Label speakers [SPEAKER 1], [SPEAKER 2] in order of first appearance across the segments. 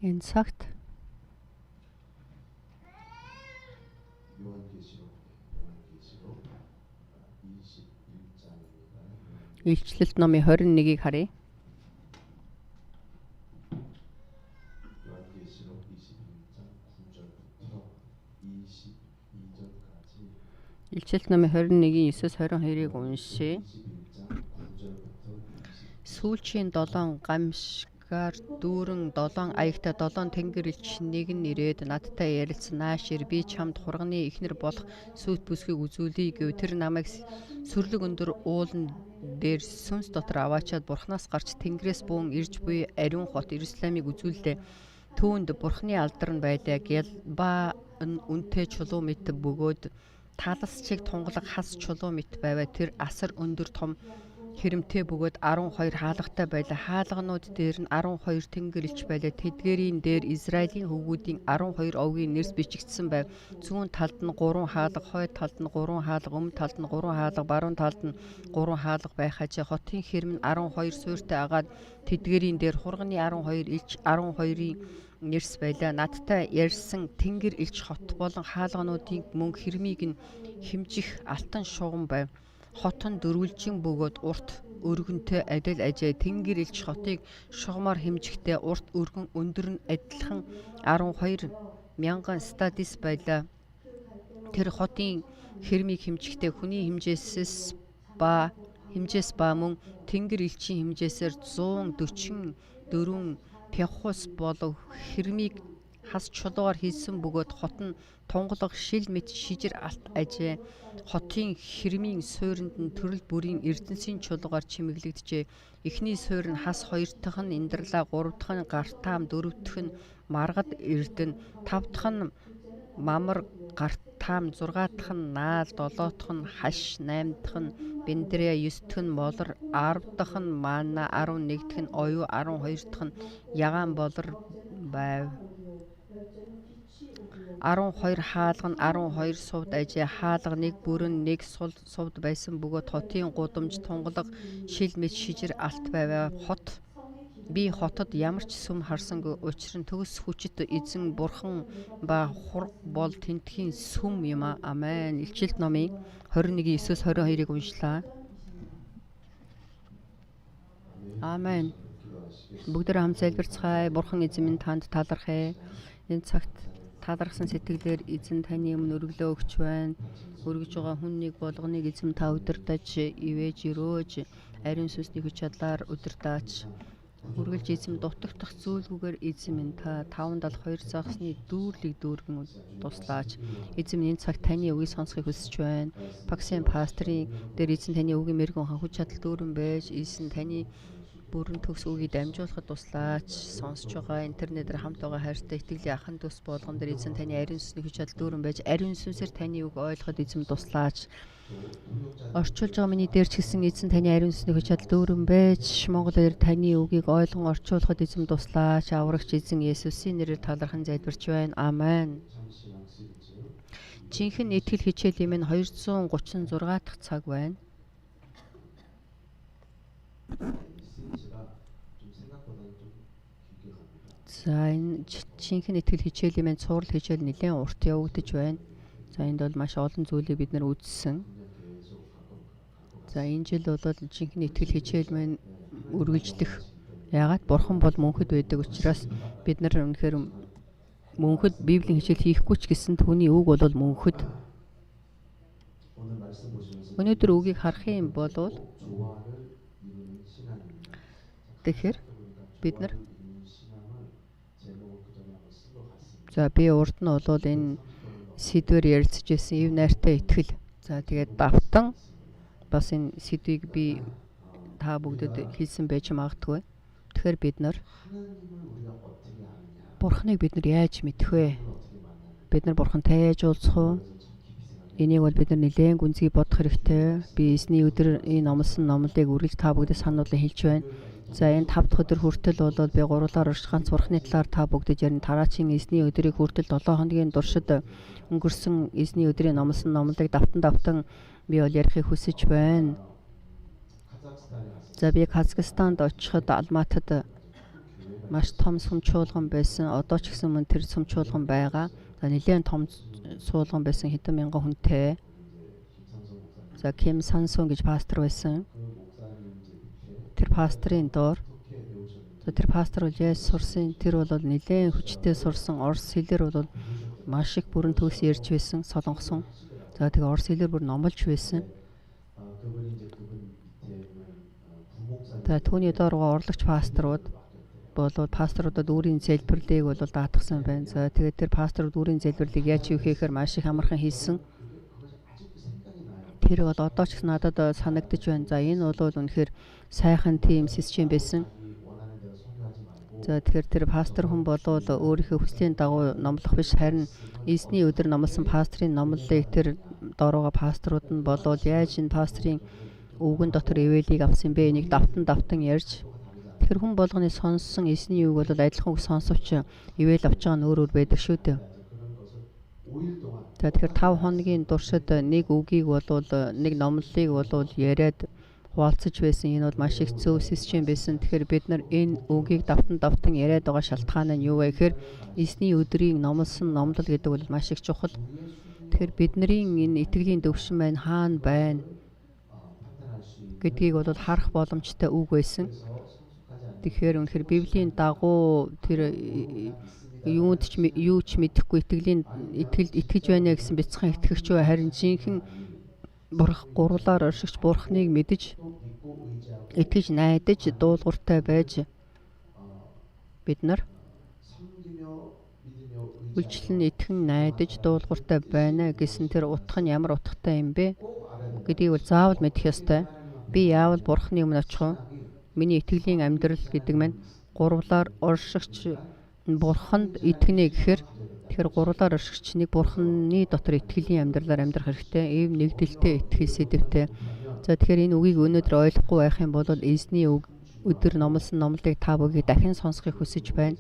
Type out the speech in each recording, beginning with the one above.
[SPEAKER 1] Энэ цагт Илчлэлт номын 21-ийг харъя. Илчлэлт номын 21-ийн 9-22-ыг уншъя. Сүүлчийн 7 гамшгаар дүүрэн 7 аягтай 7 тэнгэр элч нэг нь ирээд надтай ярилцсан. Наашир би чамд хурганы ихнэр болох сүйт бүсгийг үзүүлье гэв. Тэр намайг сүрлэг өндөр уулан дээр сүнс дотор аваачаад бурхнаас гарч тэнгэрээс буун ирж буй ариун хот Иерусалимыг үзүүллээ. Түүнд бурхны алдар нь байдаг. Ялба нь үнэтэй чулуу мэт бөгөөд талас чиг тунгалаг хас чулуу мэт байваа. Тэр асар өндөр том хэрэмтэй бөгөөд 12 хаалгатай байлаа. Хаалганууд дээр нь 12 тэнгэр элч байлаа. Тэдгээрийн дээр Израилийн хөвгүүдийн 12 овгийн нэрс бичигдсэн байв. Зүүн талд нь 3 хаалга, хойд талд нь 3 хаалга, өмнө талд нь 3 хаалга, баруун талд нь 3 хаалга байх ажээ. Хотын хэрэм нь 12 суурьтай агаад тэдгээрийн дээр хурганы 12 элч 12-ийн нэрс байлаа. Надтай ярьсан тэнгэр элч хот болон хаалгануудын мөнгө хэрмийг нь хэмжих алтан шугам байв. Хот нь дөрвөлжин бөгөөд урт өргөнтэй адил ажээ. Тэнгэр элч хотыг шугамаар хэмжихдээ урт өргөн өндөр нь адилхан 12 мянган стадис байлаа. Тэр хотын хэрмийг хэмжихдээ хүний хэмжээс ба мөн тэнгэр элчийн хэмжээсээр 144 пяхус болов. Хэрмийг хас чулуугаар хийсэн бөгөөд хот нь тунгалаг шил мэт шижир алт ажээ. Хотын хэрмийн суурьнд нь төрөл бүрийн эрдэнсийн чулуугаар чимэглэгдэжээ. Эхний суурь нь хас, хоёр дахь нь индралаа, гурав дахь нь гартаам, дөрөв дахь нь маргад эрдэнэ, тав дахь нь мамар гартаам, зургаа дахь нь наал, долоо дахь нь хаш, найм дахь нь бендрия, 9 дахь нь молор, 10 дахь нь мана, 11 дахь нь оюу, 12 дахь нь ягаан болор байв. 12 хаалга нь 12 сувд ажээ. Хаалга нэг бүрэн нэг сувд байсан бөгөөд хотын гудамж тунгалаг шил мэт шижир алт байваа. Би хотод ямар ч сүм харсангүй. Учир нь төгс хүчит эзэн бурхан ба хург бол тентхийн сүм юм аа. Амен. Илчилт номын 21-9-22-ыг уншлаа. Амен. Бүгдээ хамт залбирцгаая. Бурхан эзэн минь танд талархъя. Энэ цагт талархсан сэтгэлээр эзэн таны өмнө өргөлөө өгч байна. Өргөж байгаа хүннийг болгоныг эзэн та удирдах, ивэж өрөөж, ариун сүнсний хүч чадлаар удирдаач. Үргэлж эзэн дутагдах зүйлгүйгээр эзэн минь та 572 загсны дүүрлийг дүүргэн туслаач. Эзэн минь энэ цагт таны үгийг сонсхийг хүсэж байна. Паксын пастрын дээр эзэн таны үгийн мэрэгэн хүч чадал дүүрэн байж, эзэн таны бүрэн төгс үгийг дамжуулахад туслаач. Сонсож байгаа интернетээр хамт байгаа хайртай итгэлийн ахын төс болгон дээр эзэн таны ариун сүнсний хүч чадал дүүрэн байж, ариун сүнсээр таны үг ойлгоход эзэн туслаач. Орчуулж байгаа миний дээр ч гэсэн эзэн таны ариун сүнсний хүч чадал дүүрэн байж, Монголоор таны үгийг ойлгон орчуулахад эзэн туслаач. Аврагч эзэн Есүсийн нэрээр талархан залбирч байна. Амен. Жинхэнэ итгэл хичээлийн минь 236 дахь цаг байна. За энэ жинхэнэ итгэл хичээлийн минь цуврал хичээл нэлээд урт явагдаж байна. За энд бол маш олон зүйлийг бид нар үзсэн. За энэ жил бол жинхэнэ итгэл хичээл минь үргэлжлэх. Яагаад бурхан бол мөнхөд байдаг учраас бид нар үнэхээр мөнхөд Библийн хичээл хийхгүй ч гэсэн түүний үг бол мөнхөд. Өнөөдөр үгийг харах юм бол тэгэхээр бид нар за би урд нь бол энэ сэдвээр ярилцж байсан ив найртай итгэл. За тэгээд давтан бас энэ сэдвийг би та бүгдэд хэлсэн байж магадгүй. Тэгэхээр бид нар Бурханыг бид нар яаж мэдэх вэ? Бид нар Бурхантай яаж уулзах вэ? Энийг бол бид нар нэлээд гүнзгий бодох хэрэгтэй. Би эзний өдөр энэ номлосон номлыг үргэлж та бүгдэд сануулсан хэлж байна. За энэ 5 дахь өдөр хүртэл бол би гурлаар орш ганц Бурханы талаар та бүгдэд ярина. Тараачийн эзний өдрийг хүртэл 7 хоногийн туршид өнгөрсөн эзний өдрийн номлосон номлыг давтан би бол ярихыг хүсэж байна. За би Казахстанд очиход Алматад маш том сүм чуулган байсан. Одоо ч гэсэн мөн тэр сүм чуулган байгаа. За нэлээд том суулган байсан, хэдэн мянган хүнтэй. За Ким Сансон гэж пастор байсан. Тэр пастрын доор тэр пастор бол яаж сурсан? Тэр бол нэлээд хүчтэй сурсан. Орос хэлээр бол маш их бүрэн төгс ярьж байсан, солонгосон. За тэгээ орос хэлээр бүр номлож байсан. За түүний доор орлогч пасторууд болоод пасторудад өөрийн залбирлыг бол даатгсан байна. За тэгээд тэр пасторууд өөрийн залбирлыг яаж юу хийхээр маш их амархан хийсэн. Тэр бол одоо ч гэсэн надад санагдаж байна. За энэ бол үнэхээр сайхан тим систем байсан. За тэгэхээр тэр пастор хүн болоод өөрийнхөө хүслийн дагуу номлох биш, харин эзний өдөр номлосон пастрын номлолыг тэр доороо пасторууд нь болоод яаж энэ пастрын үгэн дотор ивэлийг авсан бэ? Энийг давтан ярьж тэр хүн болгоны сонссон эзний үг бол адилхан үг сонсовч ивэл авч байгаа нь өөр байдаг шүү дээ. За тэгэхээр 5 хоногийн туршид нэг үгийг болоод нэг номлолыг болоод яриад хуваалцаж байсан. Энэ бол маш их зөв систем байсан. Тэгэхээр бид нар энэ үгийг давтан яриад байгаа шалтгаан нь юу вэ гэхээр эзний өдрийн номлосон номлол гэдэг бол маш их чухал. Тэгэхээр бидний энэ итгэлийн төвшин маань хаана байна гэдгийг бол харах боломжтой үг байсан. Тэгэхээр үнэхээр Библийн дагуу тэр юу ч мэдэхгүй итгэж байна гэсэн бяцхан итгэгч бай, харин жинхэнэ гурлаар оршигч Бурхныг мэдэж итгэж найдаж дуулууртай байж бид нар үйлчлэн итгэн найдаж дуулууртай байна гэсэн тэр утга нь ямар утгатай юм бэ гэдгийг бол заавал мэдэх ёстой. Би яавал Бурхны өмнө очих вэ? Миний итгэлийн амьдрал гэдэг маань гурвлаар оршигч Бурханд итгэнэ гэхээр тэгэхээр гурвлаар оршигч нэг Бурхны дотор итгэлийн амьдралаар амьдрах хэрэгтэй. Ийм нэгдэлтэй итгэл сэдвтэй. За тэгэхээр энэ үгийг өнөөдөр ойлгохгүй байх юм бол эзний өдөр номлосон номлыг та бүхий дахин сонсохыг хүсэж байна.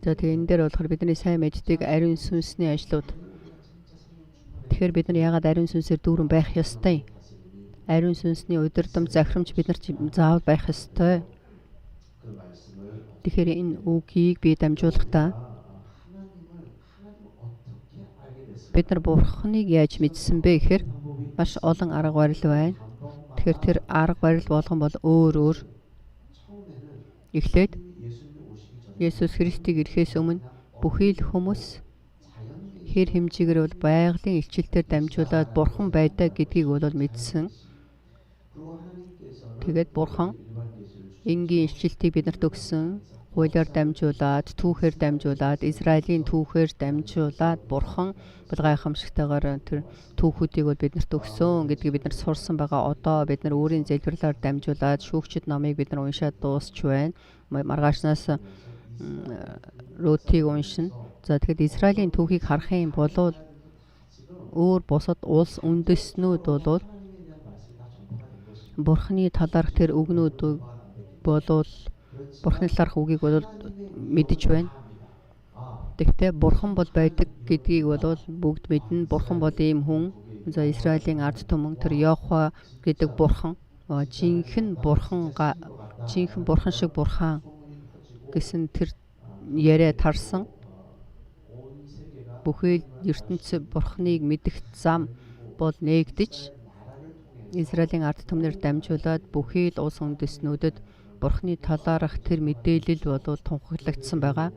[SPEAKER 1] За тэгээ энэ дээр болохоор бидний сайн мэддэг ариун сүнсний ажлууд. Тэгэхээр бид нар яагаад ариун сүнсээр дүүрэн байх ёстой? Ариун сүнсний удирдам захирамж бид нар заавал байх ёстой. Тэгэхээр энэ үгийг би дамжуулахдаа бид нар Бурхныг яаж мэдсэн бэ гэхээр маш олон арга барил байна. Тэгэхээр тэр арга барил болгон бол өөр. Эхлээд Есүс Христийг ирэхээс өмнө бүхий л хүмүүс хэр хэмжээгээр бол байгалийн илчилтээр дамжуулаад Бурхан байдаг гэдгийг бол мэдсэн. Тэгээд Бурхан энгийн илчилтийг бидэнд өгсөн. Хуулиар дамжуулаад, түүхээр дамжуулаад, Израилийн түүхээр дамжуулаад Бурхан бол гайхамшигтайгаар тэр түүхүүдийг бол бидэнд өгсөн гэдгийг бид нар сурсан байгаа. Одоо бид нар өөрийн залбирлаар дамжуулаад шүүгчд номыг бид нар уншаад дуусч байна. Маргаашнаас Рутийг уншина. За тэгэхэд Израилийн түүхийг харах юм бол өөр бусад улс үндэстнүүд бол Бурхны талаарх тэр үгнүүд болвол Бурхны талаарх үгийг бол мэдэж байна. Тэгэхдээ Бурхан бол байдаг гэдгийг бол бүгд мэднэ. Бурхан бол ийм хүн. За Израилийн ард түмэн тэр Йохва гэдэг Бурхан, жинхэнэ Бурхан шиг Бурхан гэсэн тэр яриа тарсан. Бүхий ертөнцийн Бурхныг мэдэх зам бол нээгдэж Израилийн ард түмнэр дамжуулаад бүхий л улс үндэстнүүдэд Бурхны талаарх тэр мэдээлэл бол тунхаглагдсан байгаа.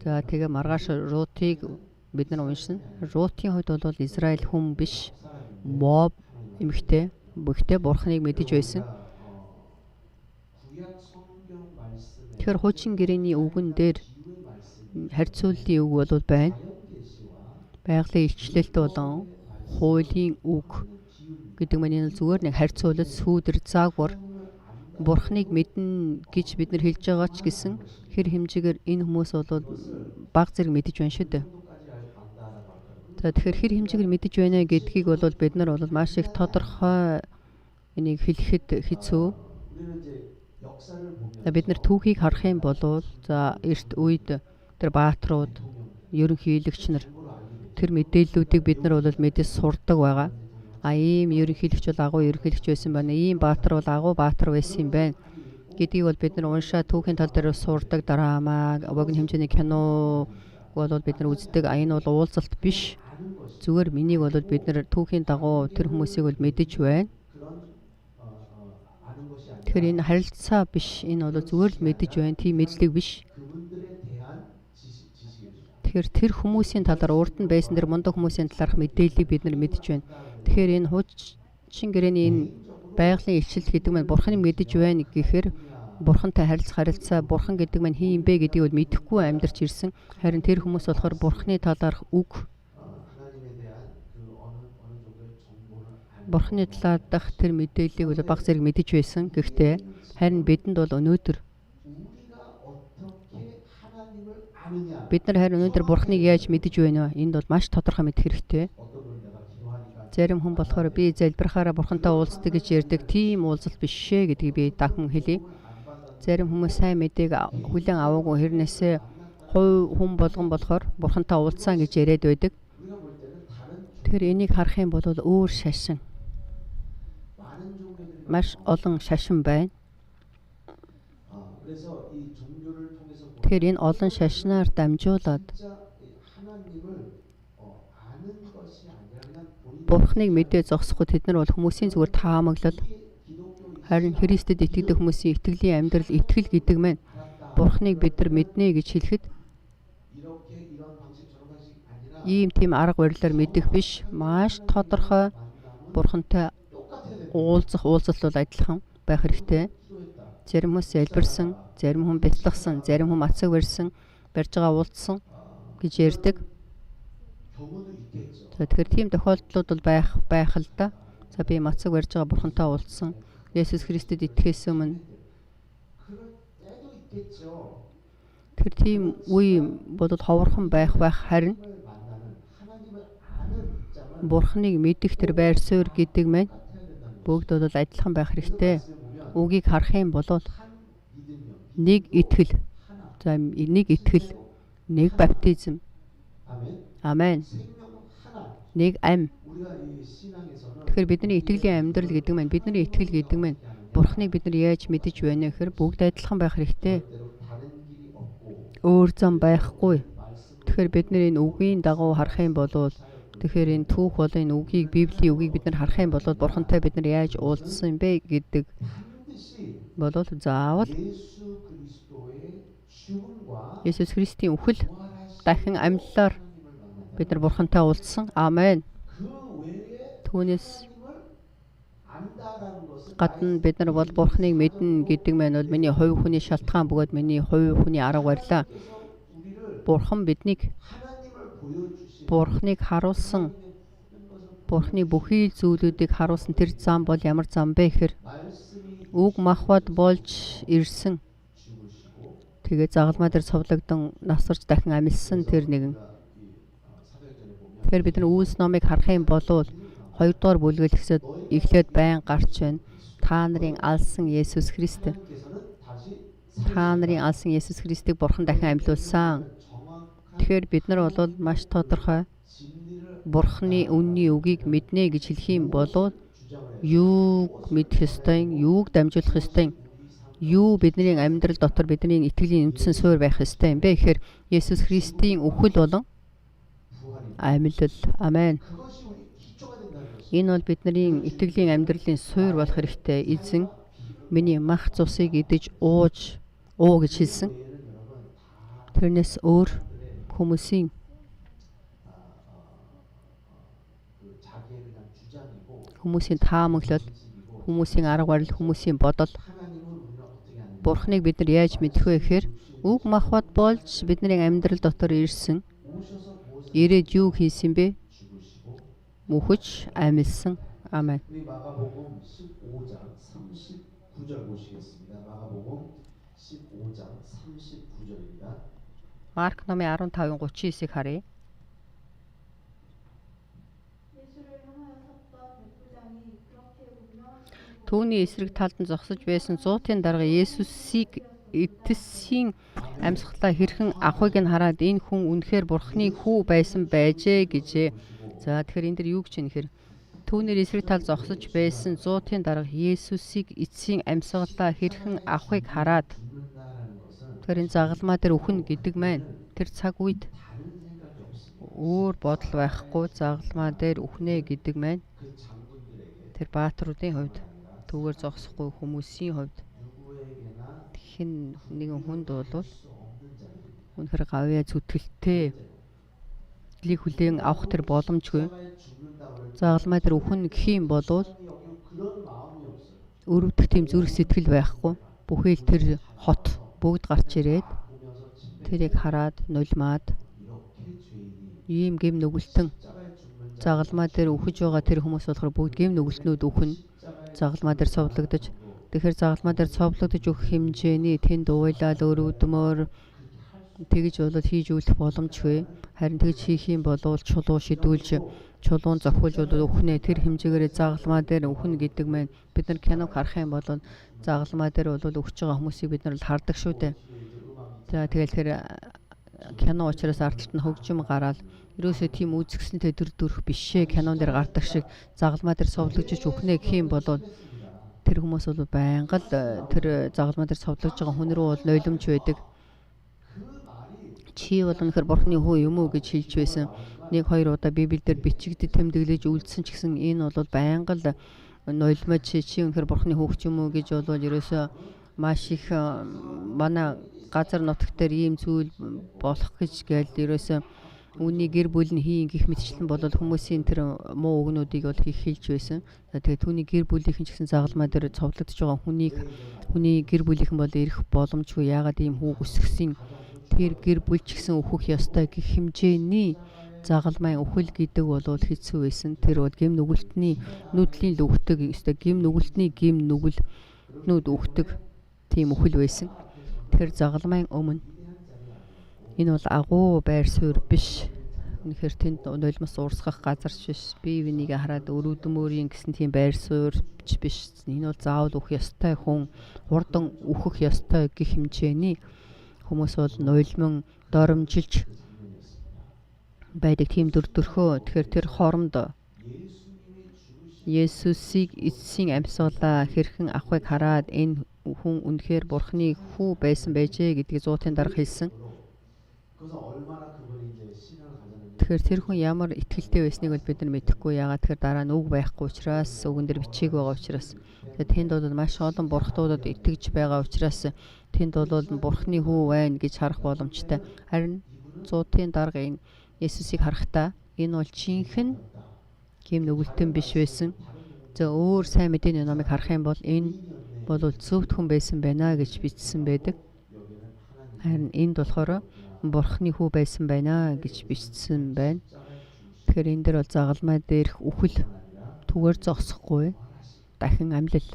[SPEAKER 1] За тэгээ маргааш Рутыг бид нар уншина. Рутийн хувьд бол Израиль хүн биш, Моб эмэгтэй, бүгдээ Бурхныг мэдэж байсан. Тэгэхээр хуучин гэрээний үгэн дээр харьцууллын үг бол байна. Байгалийн илчлэлт болон хуулийн үг гэдэг нь энэ зүгээр нэг харьцуулал сүүдэр заагвар Бурхныг мэднэ гэж бид нар хэлж байгаа ч гэсэн хэр хэмжээгээр энэ хүмүүс бол баг зэрэг мэдэж байна шүү дээ. За тэгэхээр хэр хэмжээгээр мэдэж байна гэдгийг бол бид нар бол маш их тодорхой энийг хэлэхэд хэцүү. Бид нар түүхийг харах юм бол за эрт үед тэр баатрууд, ерөнхийлөгч нар тэр мэдээллүүдийг бид нар бол мэдээс сурдаг байгаа. ийм ерөнхийлөгч бол агуу ерөнхийлөгч байсан байна. Ийм баатар бол агуу баатар байсан юм байна гэдгийг бол бид нар уншаа түүхийн тал дээр сурдаг, драма, богино хэмжээний кино бол бид нар үздэг. Энэ бол уулзалт биш. Зүгээр миний бол бид нар түүхийн дагуу тэр хүмүүсийг бол мэдэж байна. Тэгэхээр энэ харилцаа биш. Энэ бол зүгээр л мэдэж байна. Тийм мэдлэг биш. Тэгэхээр тэр хүмүүсийн талаар урд нь байсан тэр мундаг хүмүүсийн талаарх мэдээллийг бид нар мэдэж байна. Тэгэхээр энэ хуучин гэрээний энэ байгалийн илчилт гэдэг нь Бурханыг мэдэж байна гэхээр Бурхантай харилцаа, Бурхан гэдэг нь хин юм бэ гэдгийг мэдэхгүй амьдарч ирсэн. Харин тэр хүмүүс болохоор Бурханы талаарх үг, Бурханы талаарх тэр мэдээллийг бол баг зэрэг мэдэж байсан. Гэхдээ харин бидэнд бол өнөөдөр бид нар харин өнөөдөр Бурханыг яаж мэдэж байна вэ? Энд бол маш тодорхой мэдэх хэрэгтэй. Зарим хүн болохоор би залбирахаараа Бурхантай уулздаг гэж ярьдаг. Тийм уулзалт биш ээ гэдгийг би та бүхэн хэлье. Зарим хүмүүс сайн мэдээг хүлээн аваагүй хэрнээсээ хүн болгон болохоор Бурхантай уулзсан гэж яриад байдаг. Тэгэхээр энийг харах юм бол өөр шашин. Маш олон шашин байна. Тэгэхээр энэ олон шашнаар дамжуулаад Бурханыг мэдээ зогсохгүй тэд нар бол хүмүүсийн зүгээр таамаглал, харин Христэд итгэдэг хүмүүсийн итгэлийн амьдрал, итгэл гэдэг маань Бурханыг бид нар мэднэ гэж хэлэхэд ийм тийм арга барилаар мэдэх биш, маш тодорхой Бурхантай уулзах уулзалт бол адилхан байх хэрэгтэй. Зарим хүмүүс залбирсан, зарим хүн бяцлагсан, зарим хүн мацаг барьж байгаа уулзсан гэж ярьдаг. Тэгэхээр тийм тохиолдлууд бол байх л да. За би мацаг барьж байгаа Бурхантай уулзсан. Есүс Христэд итгэхээс өмнө тэр тийм үе бодод ховорхон байх харин Бурханыг мэдэх тэр байр суурь гэдэг маань бүгд бол адилхан байх хэрэгтэй. Үгийг харах юм бол нэг итгэл, за нэг итгэл, нэг баптизм. Амен. Нэг ам. Тэгэхээр бидний итгэлийн амьдрал гэдэг маань, бидний итгэл гэдэг маань Бурханыг бид нар яаж мэдэж байна гэхээр бүгд адилхан байх хэрэгтэй. Өөр зам байхгүй. Тэгэхээр бид нар энэ үгийн дагуу харах юм бол тэгэхээр энэ түүх болон энэ үгийг, Библийн үгийг бид нар харах юм бол Бурхантай бид нар яаж уулзсан бэ гэдэг бол заавал Есүс Христийн үхэл дахин амьлалаар бид нар Бурхантай уулзсан. Амен. Түүнээс гадна бид нар бол Бурханыг мэднэ гэдэг маань бол миний хувь хүний шалтгаан бөгөөд миний хувь хүний арга барилаа. Бурхан биднийг Бурханыг харуулсан, Бурханы бүхий зүйлүүдийг харуулсан тэр зам бол ямар зам бэ гэхээр үг махбод болж ирсэн. Тэгээ загалмай дээр цовлогдсон, насарч дахин амилсан тэр нэгэн. Тэгэхээр бид нар Үйлс номыг харах юм бол 2 дугаар бүлгэл эхлээд байн гарч байна. Та нарын алсан Есүс Христ. Та нарын алсан Есүс Христийг Бурхан дахин амьлуулсан. Тэгэхээр бид нар бол маш тодорхой Бурханы үнний үгийг мэднэ гэж хэлэх юм бол юуг мэдэх ёстой, юуг дамжуулах ёстой, юу бидний амьдрал дотор бидний итгэлийн үндсэн суурь байх ёстой юм бэ гэхээр Есүс Христийн үхэл болон амьлал. Амен. Энэ бол бидний итгэлийн амьдралын суурь болох хэрэгтэй. Эзэн миний мах цусыг идэж уу гэж хэлсэн. Тэрнээс өөр хүмүүсийн таамаглал, хүмүүсийн арга барил, хүмүүсийн бодол Бурханыг бид нар яаж мэдэх вэ гэхээр үг махбод болж бидний амьдрал дотор ирсэн. Ирээд юу хийсэн бэ? Мөхөж амьлсан. Амен.
[SPEAKER 2] 마가복음 15장 39절 보시겠습니다. 마가복음 15장 39절입니다.
[SPEAKER 1] Марк номын 15:39-ыг харъя. Түүний эсрэг талд нь зогсож байсан 100-ын дарга Есүсийг эцсийн амьсгалаа хэрхэн авахыг нь хараад энэ хүн үнэхээр Бурханы хүү байсан байжээ гэжээ. За тэгэхээр энэ дэр юу гэж юм нэхэр Түүнээр эсрэг тал зогсож байсан 100-ын дарга Есүсийг эцсийн амьсгалаа хэрхэн авахыг хараад
[SPEAKER 2] 죽는다라는 것은
[SPEAKER 1] тэр энэ загалмаа дээр үхэн гэдэг маань тэр цаг үед
[SPEAKER 2] 다른 생각이 없습니다.
[SPEAKER 1] өөр бодол байхгүй загалмаа дээр үхнэ гэдэг маань
[SPEAKER 2] 그 장군들에게
[SPEAKER 1] тэр баатруудын хувьд түүгээр зогсохгүй хүмүүсийн хувьд
[SPEAKER 2] 누구에게나
[SPEAKER 1] хэн нэгэн хүнд бол
[SPEAKER 2] 수 없는 자들입니다.
[SPEAKER 1] үнэхэр гавьяа зүтгэлтэй лиг хүлээн авах тэр боломжгүй
[SPEAKER 2] 십자가에 죽는다고
[SPEAKER 1] загалмаа дээр үхэн гэх юм бол
[SPEAKER 2] 여기 그런 마음이 없어요.
[SPEAKER 1] өрөвдөх тийм зүрх сэтгэл байхгүй бүхэл тэр хот бүгд гарч ирээд
[SPEAKER 2] 보면서 침뱉
[SPEAKER 1] тэрийг хараад нулимаад
[SPEAKER 2] 이렇게 죄인이
[SPEAKER 1] ийм гэм нүгэлтэн
[SPEAKER 2] 십자가에 죽는
[SPEAKER 1] загалмаа дээр үхэж байгаа тэр хүмүүс болохоор бүгд гэм нүгэлтнүүд үхэн загалмаа дээр цовдлогдож тэгэхээр загалмаа дээр цовдлогдож өгөх хэмжээний тэнд уйлал өрөвдмөр тэгж бол хийж үлдэх боломжгүй харин тэгж хийх юм бол чулуу шидүүлж чулуун зохиулж бол үхнэ тэр хэмжээгээр загалмаа дээр үхэн гэдэг маань бид нар киног харах юм бол загалмаа дээр бол өгч байгаа хүмүүсийг бид нар хардаг шүү дээ. За тэгэл тэр кино учраас арталт нь хөгжим гараад ерөөсөө тийм үзэсгэлэнтэй төр дүрх бишээ кинон дээр гардаг шиг загалмаа дээр совлогжиж үхнэ гэх юм бол тэр хүмүүс бол байнга л тэр загалмаа дээр совлогж байгаа хүн рүү бол нойломж байдаг. Чи бол өнөхөр бурхны хүү юм уу гэж хэлж байсан. 1-2 удаа Библиэлд бичигдэд тэмдэглэж үлдсэн ч гэсэн энэ бол байнга л нойлмож чи өнөхөр бурхны хүүхч юм уу гэж бол ерөөсөө маш их манай газар нутаг дээр ийм зүйл болох гэж гээл ерөөсөө үүний гэр бүл нь хийн гих мэтчлэн болол хүмүүсийн тэр муу өгнүүдийг бол хийх хэлж байсан. Тэгээд түүний гэр бүлийнхэн ч гэсэн загалмаа дээр цовдлогдож байгаа хүний гэр бүлийнхэн бол ирэх боломжгүй яагаад ийм хүүг өсгсөн тэр гэр бүл ч гэсэн өөхөх ёстой гэх хэмжээний загалмайн үхэл гэдэг бол хэцүү байсан. Тэр бол гэм нүгэлтний нүдлийн л үхдэг ёстой гэм нүгэлтний гэм нүгэлтнүүд үхдэг тийм үхэл байсан. Тэр загалмайн өмнө энэ бол агуу байр суурь биш. Үнэхээр тэнд нулимс уурсгах газар биш. Бие бинийг хараад өрөвдмөрийн гэсэн тийм байр суурь биш. Энэ бол заавал үхэх ёстой хүн, хурдан үхэх ёстой гэх хэмжээний хүмүүс бол нулимн доромжилж байдаг тийм дөрхөө. Тэгэхээр тэр хоромд Есүсийг эцсийн амьсгалаа хэрхэн авахыг хараад энэ хүн үнэхээр бурхны хүү байсан байжээ гэдгийг 100-ын дарга хэлсэн. Тэгэхээр тэр хүн ямар итгэлтэй байсныг бол бид нар мэдэхгүй. Яагаад тэгэхээр дараа нь үг байхгүй учраас үгэн дээр бичээг байгаа учраас тэнд бол маш олон бурхтуудад итгэж байгаа учраас тэнд бол бурхны хүү байна гэж харах боломжтой. Харин 100-ын дарга энэ Есүсийг харахтаа энэ бол жинхэнэ гэм нүгэлтэн биш байсан. За өөр сайн мэдээний номыг харах юм бол энэ бол зөвхт хүн байсан байна гэж бичсэн байдаг. Харин энд болохоор бурхны хүү байсан байна гэж бичсэн байна. Тэгэхээр энэ дээр бол загалмай дээрх үхэл түгээр зогсохгүй дахин амьлал.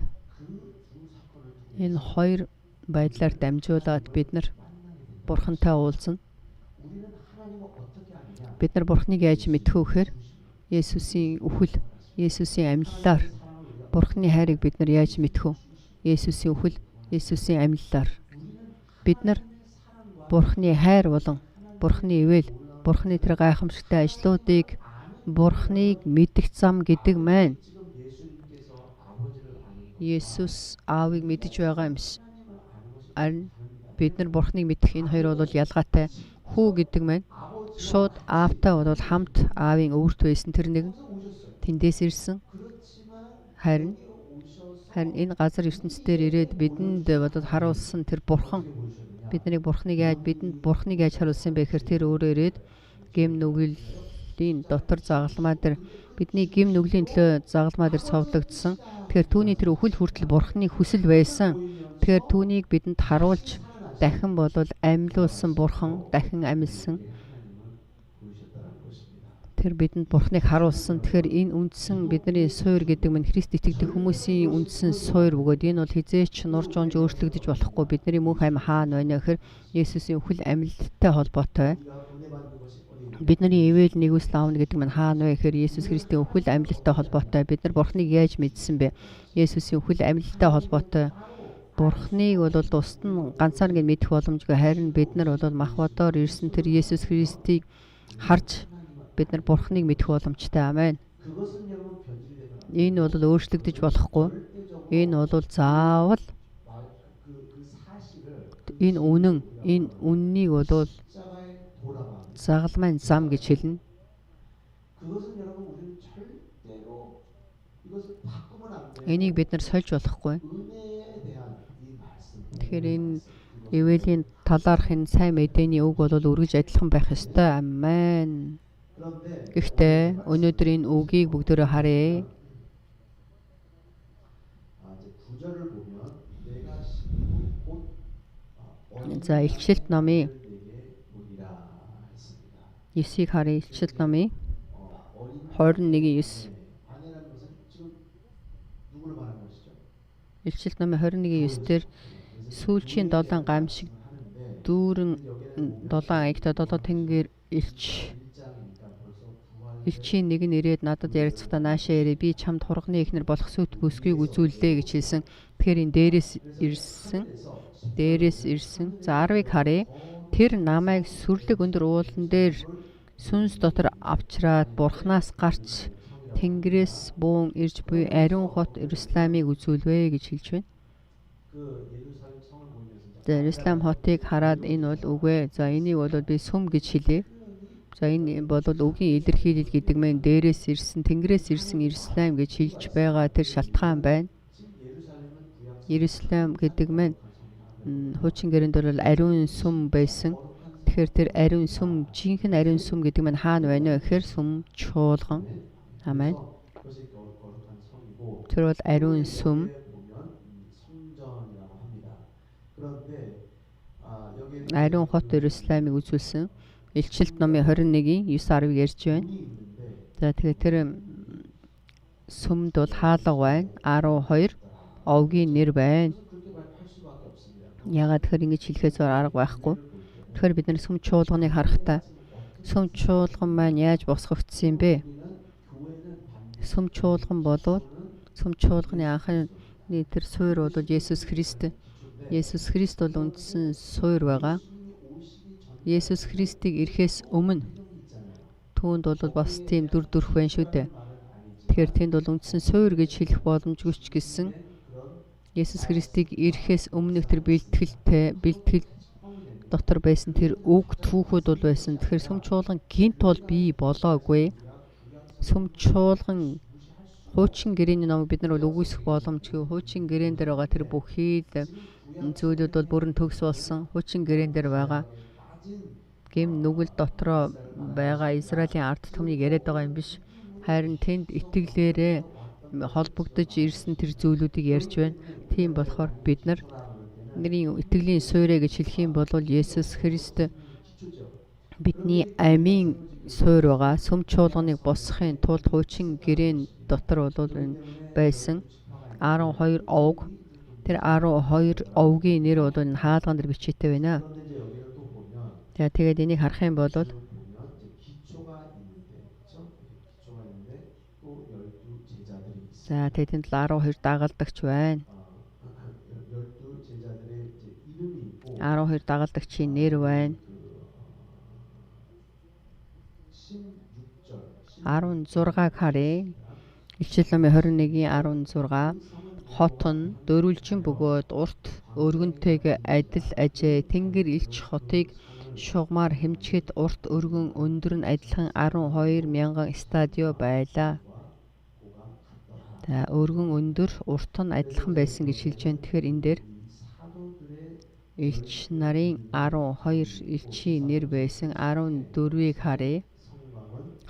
[SPEAKER 1] Энэ хоёр байдлаар дамжуулаад бид нар бурхантай уулзна. Бид нар бурхныг яаж мэдэх вэ гэхээр Есүсийн үхэл, Есүсийн амьлалаар бурхны хайрыг бид нар яаж мэдэх вэ? Есүсийн үхэл, Есүсийн амьлалаар бид нар бурхны хайр болон бурхны ивэл, бурхны тэр гайхамшигтай ажлуудыг бурхныг мэдэх зам гэдэг маань Есүс аавыг мэдэж байгаа юмш. Харин бид нар бурхныг мэдэх энэ хоёр бол ялгаатай. Хүү гэдэг маань шууд аавтай бол хамт аавын өвөрт байсан тэр нэг тэндээс ирсэн. Харин энэ газар ертөнцийн дээр ирээд бидэнд бодод харуулсан тэр бурхан бидэнд бурхныг яаж харуулсан бэ гэхээр тэр өөрөө ирээд гэм нүглийн дотор загалмаа дээр бидний гэм нүглийн төлөө загалмаа дээр цовдлогдсон. Тэгэхээр түүний тэр үхэл хүртэл бурхны хүсэл байсан. Тэгэхээр түүнийг бидэнд харуулж дахин болол амьлуулсан бурхан дахин амьлсан. Тэр бидэнд бурхныг харуулсан. Тэгэхээр энэ үндсэн бидний суур гэдэг нь Христ итгэдэг хүмүүсийн үндсэн суур бөгөөд энэ бол хизээч нурж онж өөрчлөгдөж болохгүй. Бидний мөнх амь хаана байна гэхээр Есүсийн үхэл амьлалтай холбоотой. Бидний ивэл нэгүсэл аавна гэдэг нь хаана вэ гэхээр Есүс Христийн үхэл амьлалтай холбоотой. Бид нар бурхныг яаж мэдсэн бэ? Есүсийн үхэл амьлалтай холбоотой. Бурхныг бол тусад нь ганцаар нь мэдэх боломжгүй. Харин бид нар бол махбодоор ирсэн тэр Есүс Христийг харж бид нар бурхныг мэдэх боломжтой. Амен. Энэ бол өөрчлөгдөж болохгүй. Энэ бол заавал
[SPEAKER 2] 그 사실을
[SPEAKER 1] энэ үнэн, энэ үннийг бол
[SPEAKER 2] 십자가의 도라고 합니다.
[SPEAKER 1] загалмайн зам гэж хэлнэ.
[SPEAKER 2] 그것은 여러분 우리는 절대로 이것을 바꾸면 안 돼요.
[SPEAKER 1] Энийг бид нар сольж болохгүй.
[SPEAKER 2] 은혜에 대한 이 말씀.
[SPEAKER 1] Тэгэхээр энэ Эвэлийн талаарх энэ сайн мэдээний үг бол үргэлж адилхан байх ёстой. Амен.
[SPEAKER 2] 그런데
[SPEAKER 1] Гэхдээ өнөөдөр энэ үгийг бүгдөө харъя.
[SPEAKER 2] 이제 구절을 보면 내가 심고 곧
[SPEAKER 1] За Илчилт номын
[SPEAKER 2] 내게 오리라 했습니다.
[SPEAKER 1] 9-ийг харъя. Илчилт номын
[SPEAKER 2] 어린
[SPEAKER 1] 21:9.
[SPEAKER 2] 아내라는 것은 지금 누구를 말하는 것이죠?
[SPEAKER 1] Илчилт номын 21:9 дээр сүүлчийн 7 гамшиг дүүрэн 7 аягтай 7 тэнгэр элчийн нэг нь ирээд надад ярилцахдаа наашаа ирээ би чамд хурганы ихнэр болох сүт бүсгийг үзүүллээ гэж хэлсэн. Тэгэхээр энэ дээрээс ирсэн. За 10-ыг харъя. Тэр намайг сүрлэг өндөр уулан дээр сүнс дотор авчраад бурхнаас гарч тэнгэрээс буун ирж буй ариун хот Иерусалимыг үзүүлвэ гэж хэлж байна.
[SPEAKER 2] 그 예루살렘 성을 보면서
[SPEAKER 1] За Иерусалим хотыг хараад энэ бол үгүй. За энийг бол би сүм гэж хэлье. За энэ бол үгийн илэрхийлэл гэдэг мэн дээрээс ирсэн, тэнгэрээс ирсэн Иерусалим гэж хэлж байгаа тэр шалтгаан байна. Иерусалим гэдэг мэн хуучин гэрэн дээр бол ариун сүм байсан. Тэгэхээр тэр ариун сүм, жинхэнэ ариун сүм гэдэг мэн хаана байна вэ гэхээр сүм чуулган. Амен.
[SPEAKER 2] 그것이 거룩한 성이고
[SPEAKER 1] Тэр бол ариун сүм.
[SPEAKER 2] 보면 성전이라고 합니다. 그런데 여기에
[SPEAKER 1] Ариун хот Иерусалимыг үзүүлсэн. Илчилт номын 21-ийн 9-10-ыг ярьж байна.
[SPEAKER 2] 있는데
[SPEAKER 1] За тэгэхээр тэр сүмд бол хаалга байна. 12 овгийн нэр байна.
[SPEAKER 2] 그렇게 말할 수밖에 없습니다.
[SPEAKER 1] Ягаад тэгэхээр ингэж хэлэхээс арга байхгүй. Тэгэхээр бид нар сүм чуулганыг харахтаа сүм чуулган маань яаж босгогдсон юм бэ? Сүм чуулган болоод сүм чуулганы анхны тэр суурь бол Есүс Христ. Есүс Христ бол үндсэн суурь байгаа. Есүс Христийг ирэхээс өмнө түүнд бол бас тийм дүр төрх байна шүү дээ. Тэгэхээр тэнд бол үндсэн суурь гэж хэлэх боломжгүй ч гэсэн Есүс Христийг ирэхээс өмнөх тэр бэлтгэл дотор байсан тэр үг түүхүүд бол байсан. Тэгэхээр сүм чуулган гинт бол бий болоогүй. Сүм чуулган хуучин гэрээний номыг бид нар бол үгүйсэх боломжгүй. Хуучин гэрээн дээр байгаа тэр бүхий зүйлүүд бол бүрэн төгс болсон. Хуучин гэрээн дээр байгаа гэм нүгэл дотроо байгаа Израилийн ард түмнийг яриад байгаа юм биш. Харин тэнд итгэлээрээ холбогдож ирсэн тэр зүйлүүдийг ярьж байна. Тийм болохоор бид нар нэрийн итгэлийн суурь гэж хэлэх юм бол Есүс Христ бидний амийн суурь байгаа. Сүм чуулганыг босгохын тулд хуучин гэрээн дотор бол байсан 12 овг. Тэр 12 овгийн нэр бол энэ хаалган дээр бичээтэй байна. За тэгээд энийг харах юм бол
[SPEAKER 2] 보면 이제 기초가 있는데 그렇죠? 기초가 있는데 또 12 제자들이 있어요.
[SPEAKER 1] за тэгээд энд 12 дагалдагч байна.
[SPEAKER 2] 12 제자들의 이제 이름이 있고
[SPEAKER 1] 12 дагалдагчийн нэр байна.
[SPEAKER 2] 16절
[SPEAKER 1] 16-г харъя. Илчил номын 21-ийн 16. Хот нь дөрвөлжин бөгөөд урт өргөнтэйг адил ажээ. Тэнгэр илч хотыг шугамар хэмжихэд урт өргөн өндөр нь адилхан 12,000 стадио байлаа. За өргөн өндөр урт нь адилхан байсан гэж хэлж байна. Тэгэхээр энэ дээр элч нарын 12 элчийн нэр байсан 14-ийг харъя.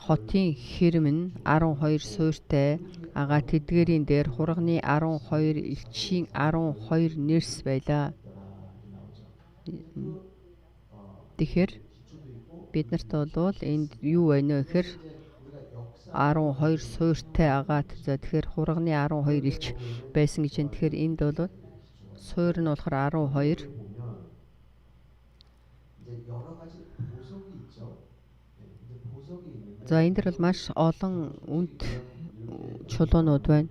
[SPEAKER 1] Хотын хэрэм нь 12 суурьтай агаа тэдгэрийн дээр хурганы 12 элчийн 12 нэрс байлаа. Тэгэхээр биднэрт бол энд юу байна вэ гэхээр 12 суурьтай агаад за тэгэхээр хурганы 12 элч байсан гэж байна. Тэгэхээр энд бол суурь нь болохоор 12.
[SPEAKER 2] 이제 여러 가지 보석이 있죠. 이제 보석이 있는데
[SPEAKER 1] За энэ дэр бол маш олон үнэт чулуунууд байна.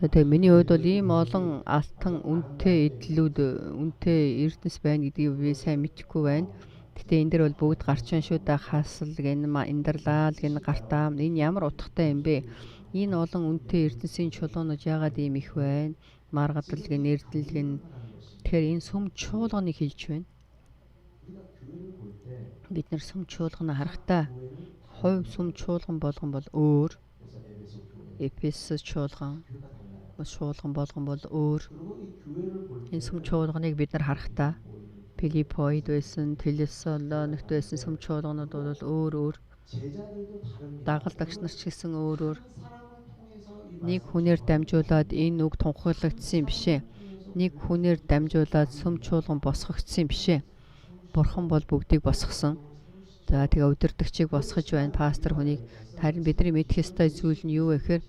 [SPEAKER 1] За тэгээ миний хувьд бол ийм олон алтан үнэтэй эдлүүд үнэтэй эрдэнэс байна гэдгийг би сайн мэдэхгүй байна. Гэтэ энэ дэр бол бүгд гарч байна шүү дээ. Хасал гэн, индарлал гэн, гартаам энэ ямар утгатай юм бэ? Энэ олон үнэтэй ертөнцийн чулуунууд яагаад ийм их байна? Маргадлаг, нэрдлэг. Тэгэхээр энэ сүм чуулганыг хэлж байна.
[SPEAKER 2] 우리가 교회를 볼 때
[SPEAKER 1] Бид нар сүм чуулганаа харахтаа
[SPEAKER 2] 교회는
[SPEAKER 1] хувь сүм чуулган болгон бол өөр,
[SPEAKER 2] 그래서 에베소 교회
[SPEAKER 1] Эфес чуулган
[SPEAKER 2] 교회가 달라요.
[SPEAKER 1] чуулган болгон бол өөр.
[SPEAKER 2] 그리고 이 교회를 볼
[SPEAKER 1] Энэ сүм
[SPEAKER 2] 때는
[SPEAKER 1] чуулганыг бид нар харахтаа Филиппоид байсан, Телесалоникт байсан сүм чуулганууд бол өөр өөр.
[SPEAKER 2] 제자들도 다릅니다.
[SPEAKER 1] Дагалдагч нар ч гэсэн өөр өөр.
[SPEAKER 2] 한 사람을 통해서 이
[SPEAKER 1] Нэг хүнээр дамжуулаад энэ үг тунхаглагдсан юм бишээ. Нэг хүнээр дамжуулаад сүм чуулган босгогдсон юм бишээ. Бурхан бол бүгдийг босгосон. За тэгээ удирдагчийг босгож байна, пастор хүнийг. Харин бидний мэдэх ёстой зүйл нь юу вэ гэхээр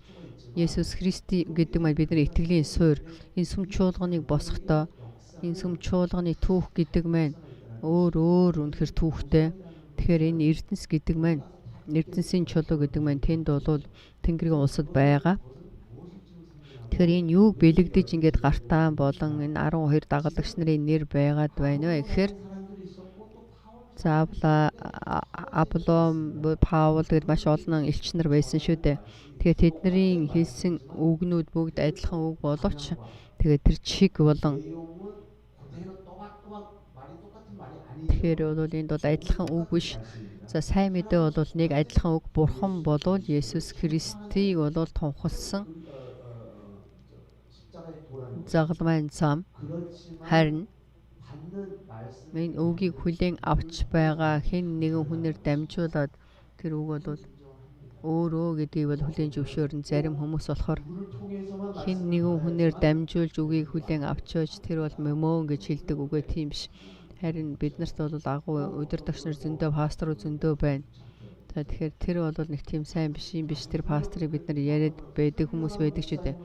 [SPEAKER 1] Есүс Христ гэдэг маань бидний итгэлийн суурь. Энэ сүм чуулганыг босгохдоо энэ сүм чуулганы түүх гэдэг маань өөр үнэхэр түүхтэй. Тэгэхээр энэ эрдэнэс гэдэг маань эрдэнсийн чулуу гэдэг маань тэнд бол Тэнгэрийн улсад байгаа. Тэгэхээр энэ юуг бэлэгдэж ингээд гартаа болон энэ 12 дагалдагч нарын нэр байгаад байна вэ гэхээр Аполлон, Паул гэд маш олон элч нар байсан шүү дээ. Тэгээд тэдний хэлсэн үгнүүд бүгд адилхан үг боловч тэгээд тэр чиг болон
[SPEAKER 2] 내용은 그대로 또박또박 말이 똑같은 말이 아니죠.
[SPEAKER 1] тэгэхээр бол энд бол адилхан үг биш. За сайн мэдээ бол нэг адилхан үг. Бурхан болвол Есүс Христийг бол тунхагласан
[SPEAKER 2] 십자가의 도라는
[SPEAKER 1] загалмайн зам.
[SPEAKER 2] 그렇지만
[SPEAKER 1] Харин
[SPEAKER 2] 받는 말씀
[SPEAKER 1] энэ үгийг хүлээн авч байгаа хэн нэгэн хүнээр дамжуулаад тэр үг бол өөрөө гэдгийг бол хүлээн зөвшөөрн. Зарим хүмүүс болохоор
[SPEAKER 2] 물을 통해서만
[SPEAKER 1] хэн нэгэн хүнээр дамжуулж үгийг хүлээн авчиж тэр бол мөмөн гэж хэлдэг үгүй тийм биш. Харин биднэрт бол агуу удирдагч нар зөндөө, пасторууд зөндөө байна. За тэгэхээр тэр бол нэг тийм сайн биш юм биш. Тэр пасторыг бид нар яриад байдаг хүмүүс байдаг ч үдэ.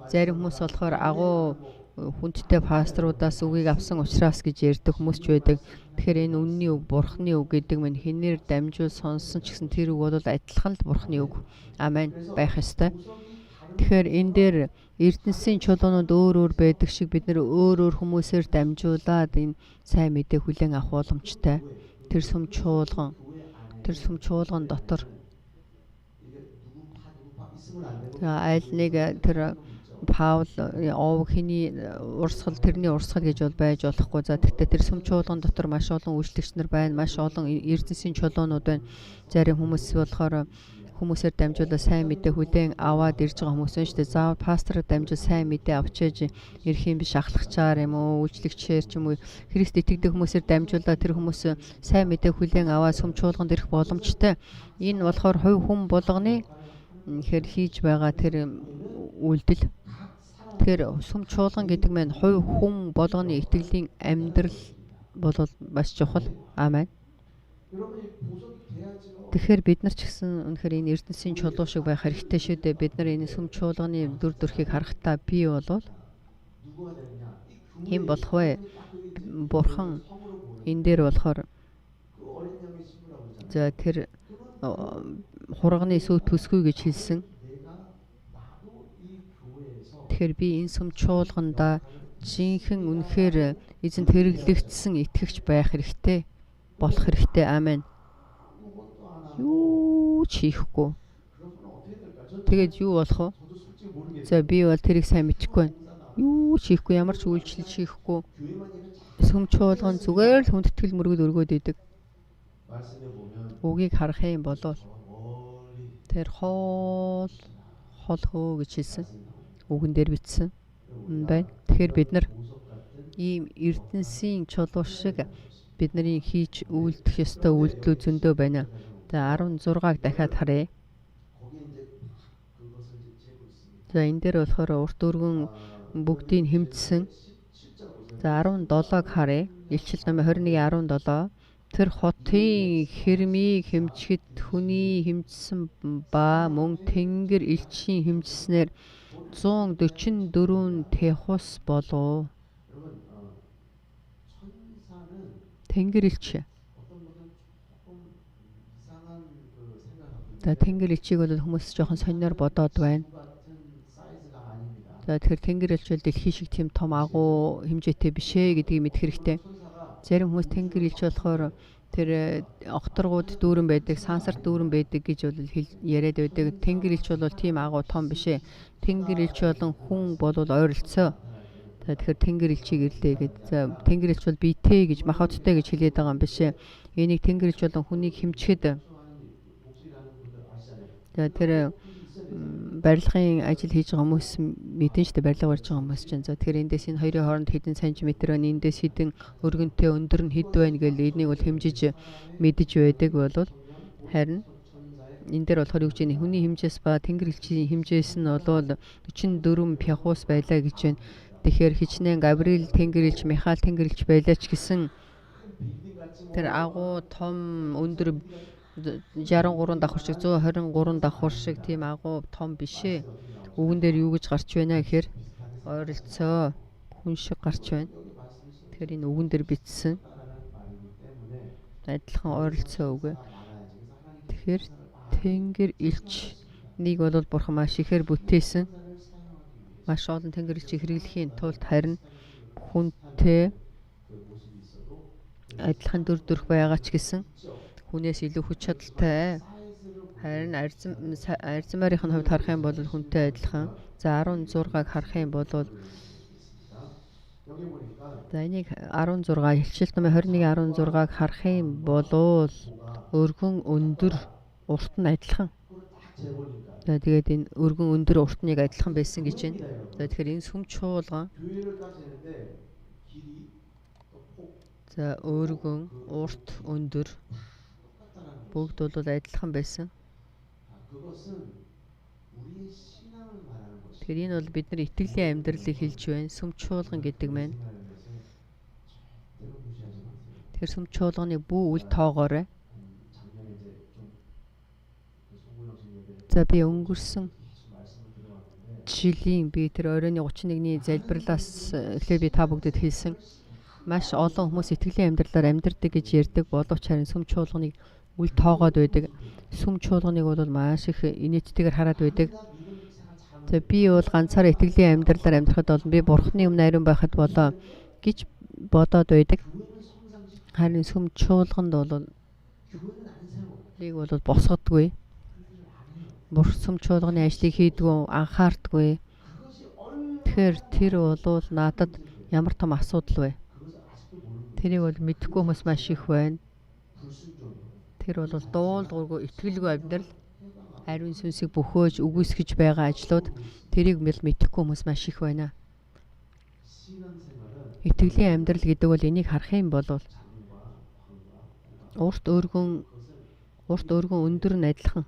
[SPEAKER 1] Зарим хүмүүс болохоор агуу хүндтэй пасторудаас үгийг авсан учраас гэж ярьдаг хүмүүс ч байдаг. Тэгэхээр энэ үнний үг, бурхны үг гэдэг нь хинээр дамжуул сонссон ч гэсэн тэр үг бол адилхан л бурхны үг. Амен байх ёстой. Тэгэхээр энэ дээр эрдэнсийн чулуунууд өөр байдаг шиг бид нэр өөр хүмүүсээр дамжуулаад энэ сайн мэдээ хүлээн авах боломжтой. Тэр сүм чуулган дотор за аль нэг тэр Паул овг хэний урсгал тэрний урсгал гэж бол байж болохгүй. За тэгтээ тэр сүм чуулган дотор маш олон үйлчлэгч нар байна. Маш олон эрдэнсийн чулуунууд байна. Зарим хүмүүс болохоор хүмүүсээр дамжуулаад сайн мэдээ хүлээн аваад ирж байгаа хүмүүс нь шүү дээ. Заавал пасторыг дамжуул сайн мэдээ авчиж ирэх юм биш, ахлагчаар юм уу, үйлчлэгчээр ч юм уу Христ итгэдэг хүмүүсээр дамжуулаад тэр хүмүүс сайн мэдээ хүлээн аваад сүм чуулганд ирэх боломжтой. Энэ болохоор хувь хүн болгоны хэр хийж байгаа тэр үйлдэл. Тэгэхээр сүм чуулган гэдэг нь хувь хүн болгоны итгэлийн амьдрал бол маш чухал. Амен. Тэгэхээр бид нар ч гэсэн үнэхээр энэ эрдэнсийн чулуу шиг байх хэрэгтэй шүү дээ. Бид нар энэ сүм чуулганы дүр төрхийг харахтаа би болвол хэн болох вэ? Бурхан энэ дээр болохоор за тэр хурганы сүт төсгүй гэж хэлсэн. Тэгэхээр би энэ сүм чуулганда жинхэнэ үнэхээр эзэнт хэрэглэгдсэн итгэгч байх хэрэгтэй. Болох хэрэгтэй. Амен. Юу ч хийхгүй. Тэгээд юу болох вэ? За би бол тэрийг сайн мэдэхгүй байна. Юу ч хийхгүй, ямар ч үйлчлэл хийхгүй. Сүм чуулган зүгээр л хүндэтгэл мөргөл өргөөд идэг. Үгийг харах юм бол тэр хол хөө гэж хэлсэн. Үгэн дээр бичсэн байна. Тэгэхээр бид нар ийм эрдэнсийн чулуу шиг бидний хийж үйлдэх ёстой үйлдэлүүд зөндөө байна. За 16-аг дахиад харъя. За энэ дээр болохоор урт өргөн бүгдийг хэмжсэн. За 17-аг харъя. Илчил номын 21:17. Тэр хотын хэрмийг хэмжихэд хүний хэмжсэн ба мөн тэнгэр элчийн хэмжснээр 144 тэхус болов. Тэнгэр элч. За тэнгэр элчийг бол хүмүүс жоохон сонирор бодоод байна. За тэгэхээр тэнгэр элч бол дэлхий шиг тийм том агуу хэмжээтэй биш ээ гэдгийг мэдэх хэрэгтэй. Зарим хүмүүс тэнгэр элч болохоор тэр огторгууд дүүрэн байдаг, сансар дүүрэн байдаг гэж бол яриад байдаг. Тэнгэр элч бол тийм агуу том биш ээ. Тэнгэр элч болон хүн бол ойролцоо. За тэгэхээр тэнгэр элчийг ирлээ гэд. За тэнгэр элч бол биетэй гэж махбодтой гэж хэлээд байгаа юм биш ээ. Энийг тэнгэр элч болон хүнийг хэмчихэд за тэр барилгын ажил хийж байгаа хүмүүс мэдэн штэ барилга барьж байгаа хүмүүс чинь. За тэгэхээр эндээс энэ хоёрын хооронд хэдэн сантиметр байна, эндээс хэдэн өргөнтэй өндөр нь хэд байна гэл энийг бол хэмжиж мэдэж байдаг болвол харин энэ дээр болохоор юу гэж байна? Хүний хэмжээс ба тэнгэр элчийн хэмжээс нь бол 44 пяхус байлаа гэж байна. Тэгэхээр хичнээн Габриэл тэнгэр элч, Михаил тэнгэр элч байлаа ч гэсэн тэр агуу том өндөр 63 давхар шиг 123 давхар шиг тийм агуу том биш ээ. Үгэн дээр юу гэж гарч байна гэхээр ойролцоо хүн шиг гарч байна. Тэгэхээр энэ үгэн дээр бичсэн адилхан ойролцоо үг. Тэгэхээр тэнгэр элч нэг бол бурхан маш ихээр бүтээсэн. Маш олон тэнгэр элчийг хэрэглэхийн тулд харин хүнтэй адилхан дүр төрх байгаа ч гэсэн хүнээс илүү хүч чадалтай. Харин арзмаарийн хувьд харах юм бол хүнтэй адилхан. За 16-г харах юм бол за энийг 16 Илчилт номын 21:16-г харах юм бол өргөн өндөр урт нь адилхан. За тэгээд энэ өргөн өндөр уртныг адилхан байсан гэж байна. За тэгэхээр энэ сүм чуулган за өргөн урт өндөр бүгд бол адилхан байсан. Тэгэхээр энэ бол бидний итгэлийн амьдралыг хэлж байна. Сүм чуулган гэдэг маань. Тэгэхээр сүм чуулганы бүх үл тоогоорой. За би өнгөрсөн жилийн би тэр оройны 31-ний залбирлаас эхлээ би та бүгдэд хэлсэн. Маш олон хүмүүс итгэлийн амьдралаар амьдардаг гэж ярьдаг боловч харин сүм чуулганыг үл тоогоод байдаг. Сүм чуулганыг бол маш их инээдтэйгээр хараад байдаг. За би бол ганцаараа итгэлийн амьдралаар амьдрахад бол би бурхны өмнө ариун байхад болоо гэж бодоод байдаг. Харин сүм чуулганд бол нэг бол босгодгүй. Сүм чуулганы ажлыг хийдгүү, анхаардгүй. Тэгэхээр тэр бол надад ямар том асуудал вэ? Тэрийг бол мэдэхгүй хүмүүс маш их байна. Тэр бол дуулуургүй итгэлгүй амьдрал, ариун сүнсийг бөхөөж үгүйсгэж байгаа ажлууд тэрийг мэдэхгүй хүмүүс маш их байна. Итгэлийн амьдрал гэдэг бол энийг харах юм бол урт өргөн өндөр нь адилхан.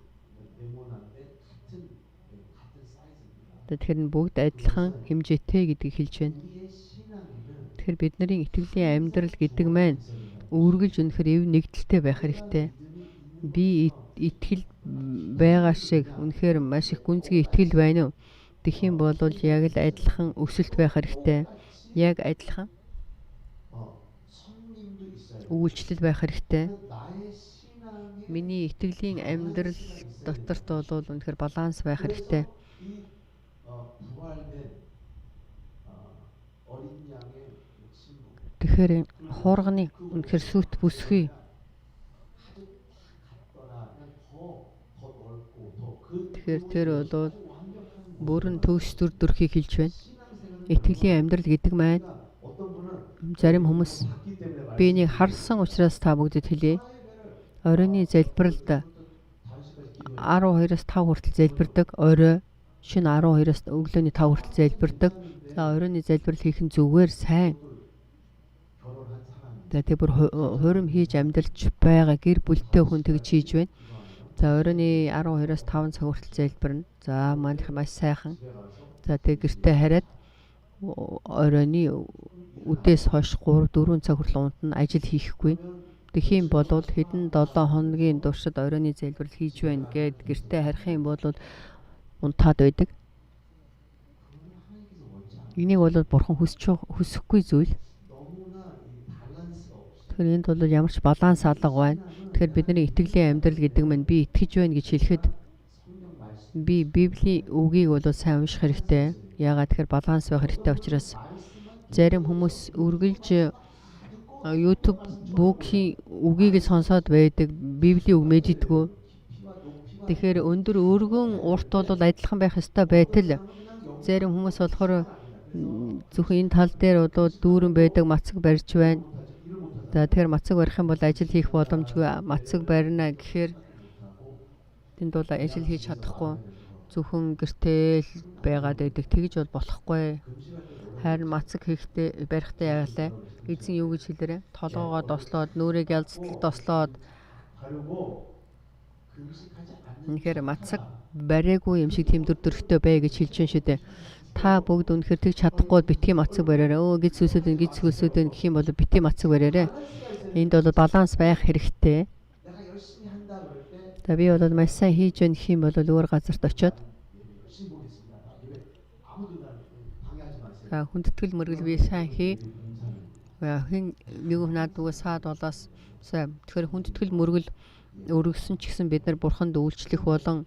[SPEAKER 1] Тэгэхээр бүгд адилхан хэмжээтэй гэдгийг хэлж байна. Тэгэхээр бидний итгэлийн амьдрал гэдэг маань үргэлж үнэхээр эв нэгдэлтэй байх хэрэгтэй. Би итгэл байгаа шиг үнэхээр маш их гүнзгий итгэл байна уу? Тэгэх юм бол яг л адилхан өсөлт байх хэрэгтэй. Яг адилхан үйлчлэл байх хэрэгтэй. Миний итгэлийн амьдрал доторт бол үнэхээр баланс байх хэрэгтэй. Тэгэхээр хуурганы үнэхээр сүт бүсгүй. Тэгэхээр тэр бол бүрэн төгс төр төрхийг хэлж байна. Итгэлийн амьдрал гэдэг маань зарим хүмүүс би энийг харсан учраас та бүгдэд хэлье. Оройны залбиралд 12-аас 5 хүртэл залбирдаг. Орой шөнө 12-аас өглөөний 5 хүртэл залбирдаг. За оройны залбирал хийх нь зүгээр сайн. Тэр бүр хурим хийж амьдарч байгаа гэр бүлтэй хүн тэгж хийж байна. За оройны 12-аас 5 цаг хүртэл залбирна. За манайх маш сайхан. За тэг гэртээ хараад оройны үдээс хойш 3-4 цаг хүртэл унтна, ажил хийхгүй. Тэгэх юм бол хэдэн 7 хоногийн туршид оройны залбирал хийж байна гэд гэртээ харих юм бол унтаад байдаг. Энийг бол бурхан хүсэхгүй зүйл. Тэгэхээр энд бол ямар ч баланс алга байна. Тэгэхээр бидний итгэлийн амьдрал гэдэг нь би итгэж байна гэж хэлэхэд би Библийн үгийг бол сайн унших хэрэгтэй. Яагаад тэгэхээр баланс байх хэрэгтэй учраас зарим хүмүүс үргэлж YouTube бүкийн үгийг сонсоод байдаг. Библийн үг мэддэггүй.
[SPEAKER 2] 깊이와 높이가
[SPEAKER 1] Тэгэхээр өндөр өргөн урт бол адилхан байх ёстой байтал зарим хүмүүс болохоор зөвхөн энэ тал дээр одоо дүүрэн байдаг мацаг барьж байна.
[SPEAKER 2] 일을 못하죠.
[SPEAKER 1] За тэгэхээр мацаг барих юм бол ажил хийх боломжгүй. Мацаг барина гэхээр тэнд бол ажил хийж чадахгүй. Зөвхөн гэртэл байгаад байдаг. Тэгж бол болохгүй. Харин мацаг хийхдээ барихтаа яагалаа. Эзэн юу гэж хэлээрэ? Толгоогоо дослоод, нүрийг ялцлалт дослоод
[SPEAKER 2] 가려고 금식하지 않는
[SPEAKER 1] үнэхээр мацаг бариагүй юм шиг тийм дөрөвтэй бай гэж хэлж байна шүү дээ. Та бүгд үнэхээр тэгж чадахгүй битгий мацаг бариараа. Гиз сүсүүдэн гэх юм бол битгий мацаг бариараа. Энд бол баланс байх хэрэгтэй.
[SPEAKER 2] 내가 열심히 한다 그럴 때
[SPEAKER 1] За би бол маш сайн хийж байна гэх юм бол өөр газарт очиод
[SPEAKER 2] 열심히 보겠습니다. 예배 아무도 날 방해하지 마세요.
[SPEAKER 1] за хүндэтгэл мөргөл би сайн хий.
[SPEAKER 2] 봉사는
[SPEAKER 1] Хин нэг наад нөгөө саад болоос сайн. Тэгэхээр хүндэтгэл мөргөл өргөсөн ч гэсэн бид нар бурханд үйлчлэх болон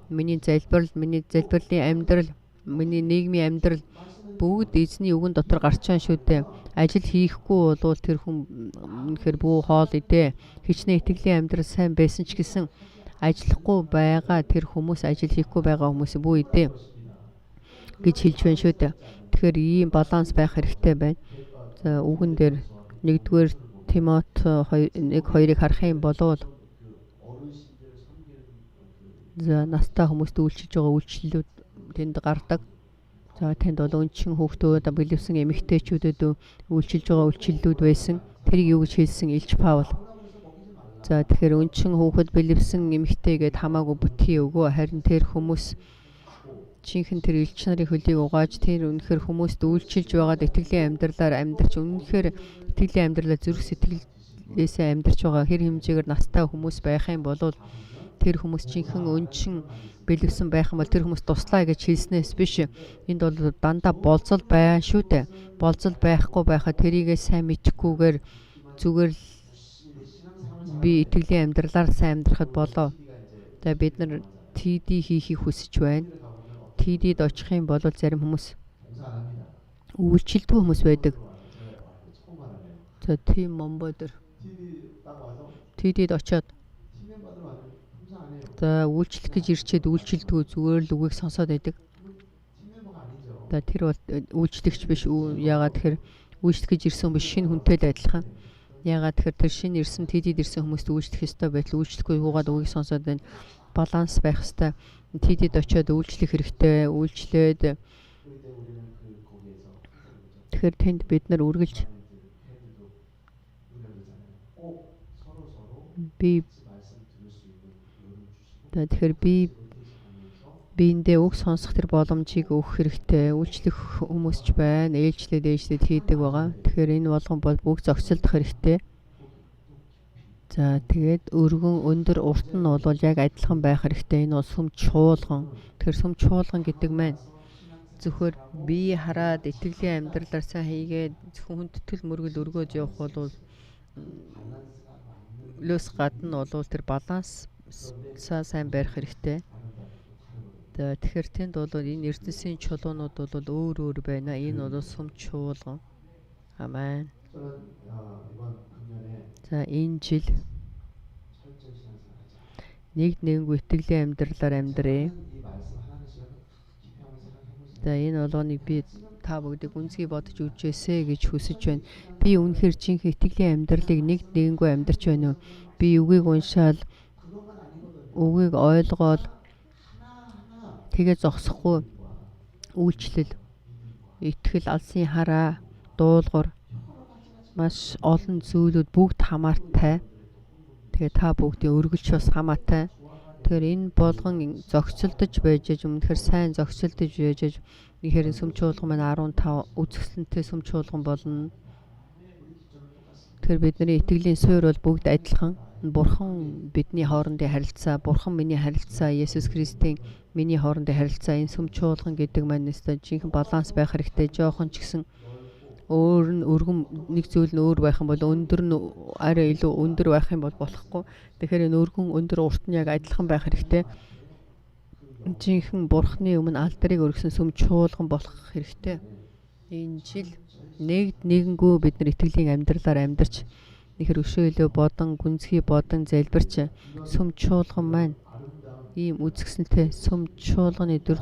[SPEAKER 1] миний залбирлын амьдрал, миний нийгмийн амьдрал бүгд эзний үгэн дотор гарч байгаа шүү дээ. Ажил хийхгүй бол тэр хүн үнэхээр бүү хоол идэ. Хичнээн итгэлийн амьдрал сайн байсан ч гэсэн ажиллахгүй байгаа тэр хүмүүс ажил хийхгүй байгаа хүмүүс бүү идэ гэж хэлж байна шүү дээ. Тэгэхээр ийм баланс байх хэрэгтэй байна. За үгэн дээр 1-р Тимот 1-2-ыг харах юм бол за настай хүмүүст үйлчилж байгаа үйлчлэлүүд тэнд гардаг. За тэнд бол өнчин хүүхдүүд, бэлэвсэн эмэгтэйчүүдэд үйлчилж байгаа үйлчлэлүүд байсан. Тэрийг юу гэж хэлсэн Илч Паул. За тэгэхээр өнчин хүүхэд бэлэвсэн эмэгтэйгээд хамаагүй бүтхий өгөө. Харин тэр хүмүүс жинхэнэ тэр элч нарын хөлийг угааж тэр үнэхээр хүмүүст үйлчилж байгаад итгэлийн амьдралаар амьдарч үнэхээр итгэлийн амьдралаа зүрх сэтгэлээсээ амьдарч байгаа хэр хэмжээгээр настай хүмүүс байх юм бол тэр хүмүүс жинхэнэ өнчин бэлэвсэн байх юм бол тэр хүмүүс туслаа гэж хэлснээс биш. Энд бол дандаа болцол байна шүү дээ. Болцол байхгүй байхад тэрийгээ сайн мэдхгүйгээр зүгээр л би итгэлийн амьдралаар сайн амьдрахад болоо. За бид нар TD хийхийг хүсэж байна. TD-д очих юм бол зарим хүмүүс
[SPEAKER 2] 봉사 안 합니다.
[SPEAKER 1] үйлчлэлтгүй хүмүүс байдаг.
[SPEAKER 2] 처음 알아요.
[SPEAKER 1] За тийм момбодор
[SPEAKER 2] TV 딱 와서
[SPEAKER 1] TD-д очиод
[SPEAKER 2] 팀 멤버들 와서 봉사 안 해요.
[SPEAKER 1] за үйлчлэх гэж ирчээд үйлчлэлтгүй зүгээр л үгийг сонсоод байдаг.
[SPEAKER 2] 팀 멤버가 아니죠.
[SPEAKER 1] За тэр бол үйлчлэгч биш. Яагаад тэгэхээр үйлчлэх гэж ирсэн хүмүүс шинэ хүнтэй л адилхан. Яагаад тэгэхээр тэр шинэ ирсэн TD-д ирсэн хүмүүст үйлчлэх ёстой байтал үйлчлэхгүй юугаад үгийг сонсоод байна. Баланс байх ёстой. TD-д очиод үйлчлэх хэрэгтэй. Үйлчлээд
[SPEAKER 2] 그럴 때 우리는 거기에서
[SPEAKER 1] тэгэхээр тэнд бид нар үргэлж
[SPEAKER 2] 애들도 노력이잖아요. 꼭 서로
[SPEAKER 1] би
[SPEAKER 2] 말씀 들을 수 있는 여유를 주시고
[SPEAKER 1] тэгэхээр биендээ үг сонсох тэр боломжийг өгөх хэрэгтэй. Үйлчлэх хүмүүс ч байна. Ээлжлээд хийдэг байгаа. Тэгэхээр энэ болгон бол бүгд зохицолдох хэрэгтэй. За тэгээд өргөн өндөр урт нь бол яг адилхан байх хэрэгтэй. Энэ бол сүм чуулган. Тэгэхээр сүм чуулган гэдэг маань зөвхөр бие хараад итгэлийн амьдралаар сайн хийгээд зөвхөн хүндэтгэл мөргөл өргөөж явах бол лөөс гадна бол тэр баланс сайн барих хэрэгтэй. За тэгэхээр тэнд бол энэ ертөнцийн чулуунууд бол өөр байна. Энэ бол сүм чуулган. Амен.
[SPEAKER 2] 저는 이번 금년에
[SPEAKER 1] За энэ жил
[SPEAKER 2] 철저히 신앙생활하자.
[SPEAKER 1] нэггүй итгэлийн амьдралаар амьдрээ.
[SPEAKER 2] 이 말씀 하나씩 깊이 한번 생각해보세요.
[SPEAKER 1] За энэ болгоныг би та бүгдийг үнсгий бодож үзээсэй гэж хүсэж байна. Би үнэхээр жинхэнэ итгэлийн амьдралыг нэггүй амьдарч байна уу? Би үгийг уншаал,
[SPEAKER 2] 그것만 아니거든요.
[SPEAKER 1] үгийг ойлгоод
[SPEAKER 2] 하나하나
[SPEAKER 1] тэгээ зогсохгүй үйлчлэл, итгэл, алсын хараа, дуулуурь маш олон зүйлүүд бүгд хамаатай. Тэгээ та бүгдийн өргөлч бас хамаатай. Тэгэхээр энэ болгон зохицолдож байж өмнөхөр сайн зохицолдож байж ихэр сүм чуулган маань 15 үзэсгэлэнтэй сүм чуулган болно. Тэгэхээр бидний итгэлийн суурь бол бүгд адилхан. Бурхан бидний хоорондын харилцаа, Бурхан миний харилцаа, Есүс Христийн миний хоорондын харилцаа энэ сүм чуулган гэдэг маань нэстэ жинхэнэ баланс байх хэрэгтэй. Жохон ч гэсэн өөр нь өргөн нэг зүйл нь өөр байх юм бол өндөр нь арай илүү өндөр байх юм бол болохгүй. Тэгэхээр энэ өргөн өндөр урт нь яг адилхан байх хэрэгтэй. Жинхэнэ Бурханы өмнө алдарыг өргөсөн сүм чуулган болох хэрэгтэй. Энэ жил Нэгднийгэнгүй бид нар итгэлийн амьдралаар амьдарч нэхэр өшөөлөө бодон гүнзгий бодон залбирч сүм чуулган маань ийм үзэсгэлэнтэй сүм чуулганы дүр